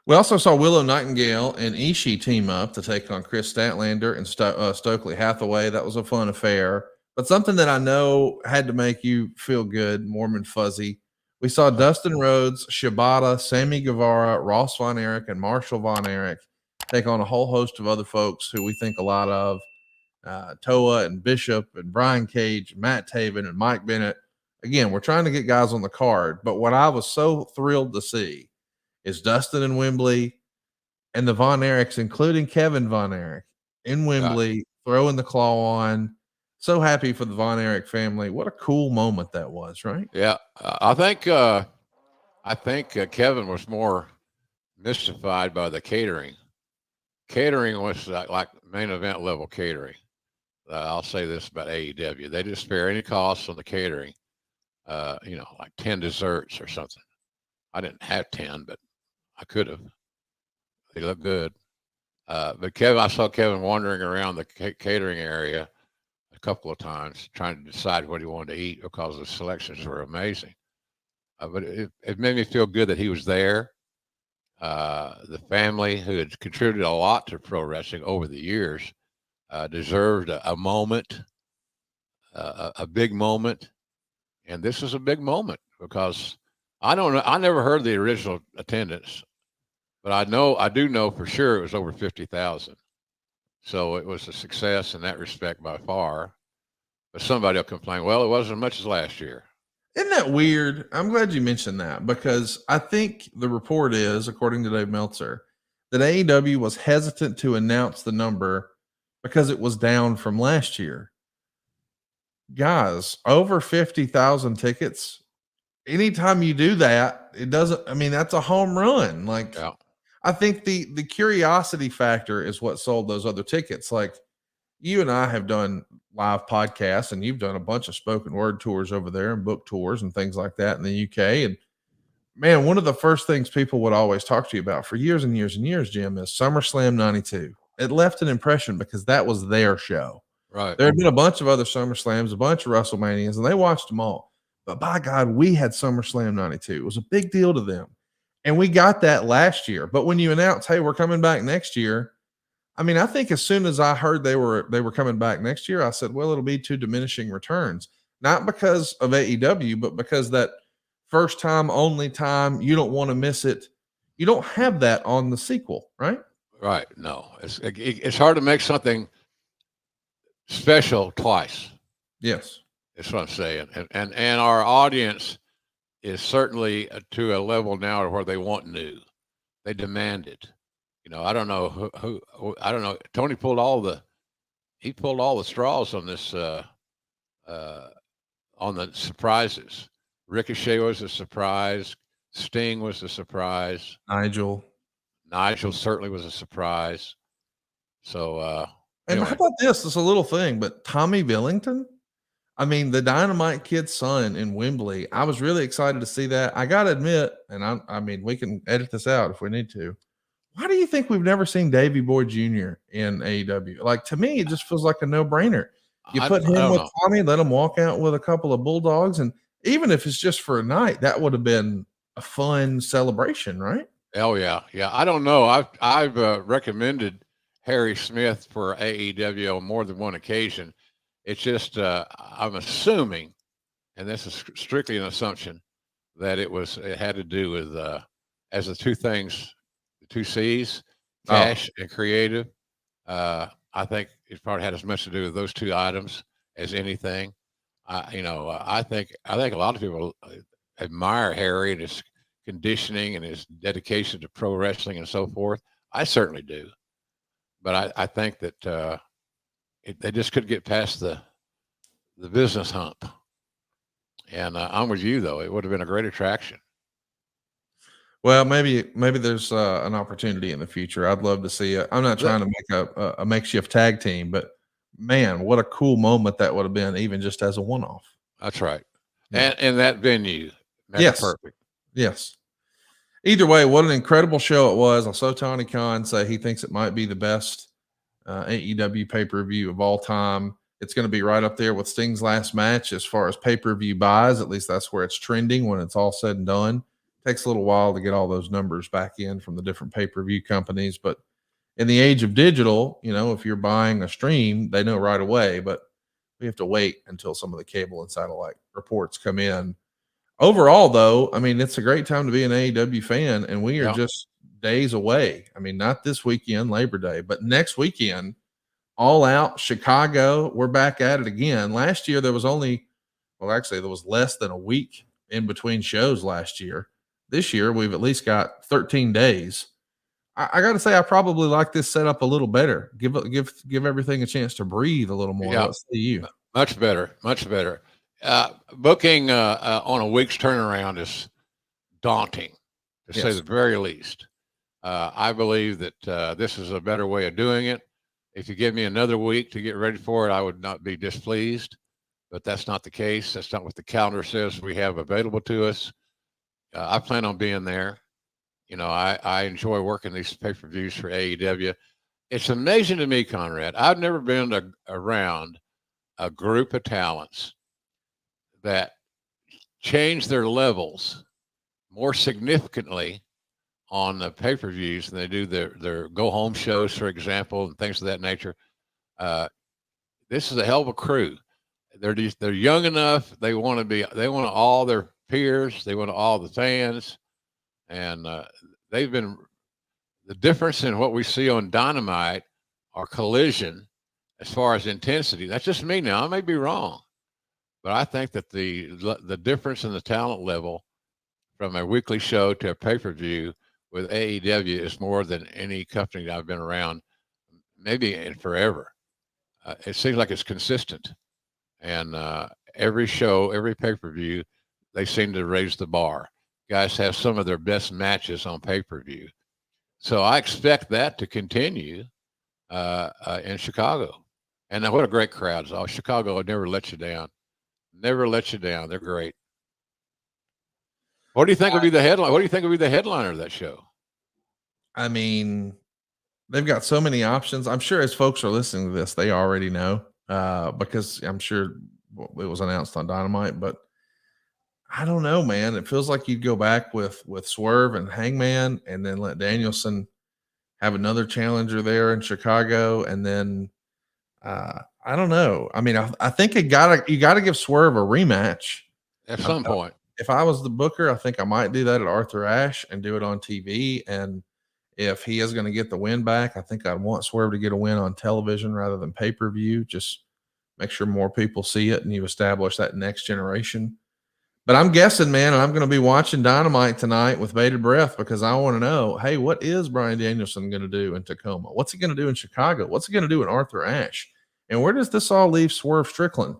We also saw Willow Nightingale and Ishii team up to take on Chris Statlander and Stokely Hathaway. That was a fun affair. But something that I know had to make you feel good, Mormon Fuzzy. We saw Dustin Rhodes, Shibata, Sammy Guevara, Ross Von Erich, and Marshall Von Erich take on a whole host of other folks who we think a lot of. Toa and Bishop and Brian Cage, Matt Taven and Mike Bennett. Again, we're trying to get guys on the card. But what I was so thrilled to see is Dustin and Wembley and the Von Erichs, including Kevin Von Erich in Wembley, throwing the claw on. So happy for the Von Erich family. What a cool moment that was, right? Yeah. I think Kevin was more mystified by the catering. Catering was like main event level catering. I'll say this about AEW. They didn't spare any costs on the catering. Like 10 desserts or something. I didn't have 10, but I could have. They look good. But I saw Kevin wandering around the catering area a couple of times trying to decide what he wanted to eat because the selections were amazing. But it made me feel good that he was there. The family, who had contributed a lot to pro wrestling over the years, deserved a moment, a big moment. And this is a big moment because I don't know. I never heard the original attendance, but I do know for sure it was over 50,000. So it was a success in that respect by far. But somebody will complain, well, it wasn't as much as last year. Isn't that weird? I'm glad you mentioned that because I think the report is, according to Dave Meltzer, that AEW was hesitant to announce the number because it was down from last year. Guys, over 50,000 tickets. Anytime you do that, it doesn't, I mean, that's a home run. Like, Yeah. I think the curiosity factor is what sold those other tickets. Like, you and I have done live podcasts and you've done a bunch of spoken word tours over there and book tours and things like that in the UK. And man, one of the first things people would always talk to you about for years and years and years, Jim, is SummerSlam 92. It left an impression because that was their show. Right. There had been a bunch of other SummerSlams, a bunch of WrestleManias, and they watched them all. But by God, we had SummerSlam 92. It was a big deal to them. And we got that last year. But when you announce, hey, we're coming back next year, I mean, I think as soon as I heard they were coming back next year, I said, well, it'll be two diminishing returns. Not because of AEW, but because that first time, only time, you don't want to miss it. You don't have that on the sequel, right? Right. No, it's hard to make something special twice. Yes. That's what I'm saying. And our audience is certainly to a level now where they want new. They demand it. I don't know who I don't know. Tony pulled all the straws on this on the surprises. Ricochet was a surprise. Sting was a surprise. Nigel certainly was a surprise. So and anyway. how about this? It's a little thing, but Tommy Billington, I mean, the Dynamite Kid's son in Wembley. I was really excited to see that. I got to admit, and I mean, we can edit this out if we need to. Why do you think we've never seen Davey Boy Jr. in AEW? Like, to me, it just feels like a no-brainer. You put him with Tommy, let him walk out with a couple of Bulldogs, and even if it's just for a night, that would have been a fun celebration, right? Oh yeah, yeah. I don't know. I've recommended Harry Smith for AEW on more than one occasion. It's just I'm assuming, and this is strictly an assumption, that it had to do with as the two things, the two C's, cash and creative. I think it probably had as much to do with those two items as anything. I think a lot of people admire Harry and his conditioning and his dedication to pro wrestling and so forth. I certainly do, but I think that they just couldn't get past the business hump. And I'm with you though; it would have been a great attraction. Well, maybe there's an opportunity in the future. I'd love to see it. I'm not trying to make a makeshift tag team, but man, what a cool moment that would have been, even just as a one-off. That's right. Yeah. And that venue, that's yes, perfect. Yes. Either way, what an incredible show it was. I saw Tony Khan say he thinks it might be the best AEW pay-per-view of all time. It's going to be right up there with Sting's last match as far as pay-per-view buys. At least that's where it's trending when it's all said and done. takes a little while to get all those numbers back in from the different pay-per-view companies. But in the age of digital, if you're buying a stream, they know right away, but we have to wait until some of the cable and satellite reports come in. Overall, though, I mean, it's a great time to be an AEW fan, and we are just days away. I mean, not this weekend, Labor Day, but next weekend, All Out, Chicago. We're back at it again. Last year, there was less than a week in between shows last year. This year, we've at least got 13 days. I got to say, I probably like this setup a little better. Give everything a chance to breathe a little more. Yeah, Let's see you. Much better. Booking on a week's turnaround is daunting, to say the very least. I believe that this is a better way of doing it. If you give me another week to get ready for it, I would not be displeased. But that's not the case. That's not what the calendar says we have available to us. I plan on being there. I enjoy working these pay-per-views for AEW. It's amazing to me, Conrad. I've never been around a group of talents that change their levels more significantly on the pay-per-views than they do their go-home shows, for example, and things of that nature. This is a hell of a crew. They're young enough. They want all their peers. They want all the fans. And they've been the difference in what we see on Dynamite or Collision as far as intensity. That's just me now. I may be wrong, but I think that the difference in the talent level from a weekly show to a pay-per-view with AEW is more than any company that I've been around, maybe in forever. It seems like it's consistent, and every show, every pay-per-view, they seem to raise the bar. Guys have some of their best matches on pay-per-view. So I expect that to continue in Chicago. And what a great crowd. Chicago would never let you down. Never let you down. They're great. What do you think would be the headline? What do you think would be the headliner of that show? I mean, they've got so many options. I'm sure as folks are listening to this, they already know because I'm sure it was announced on Dynamite, but I don't know, man. It feels like you'd go back with Swerve and Hangman, and then let Danielson have another challenger there in Chicago, and then I don't know. I mean, I think you gotta give Swerve a rematch at some point. If I was the booker, I think I might do that at Arthur Ashe and do it on TV. And if he is going to get the win back, I think I'd want Swerve to get a win on television rather than pay-per-view. Just make sure more people see it and you establish that next generation. But I'm guessing, man, and I'm going to be watching Dynamite tonight with bated breath because I want to know, hey, what is Bryan Danielson going to do in Tacoma? What's he going to do in Chicago? What's he going to do in Arthur Ashe? And where does this all leave Swerve Strickland?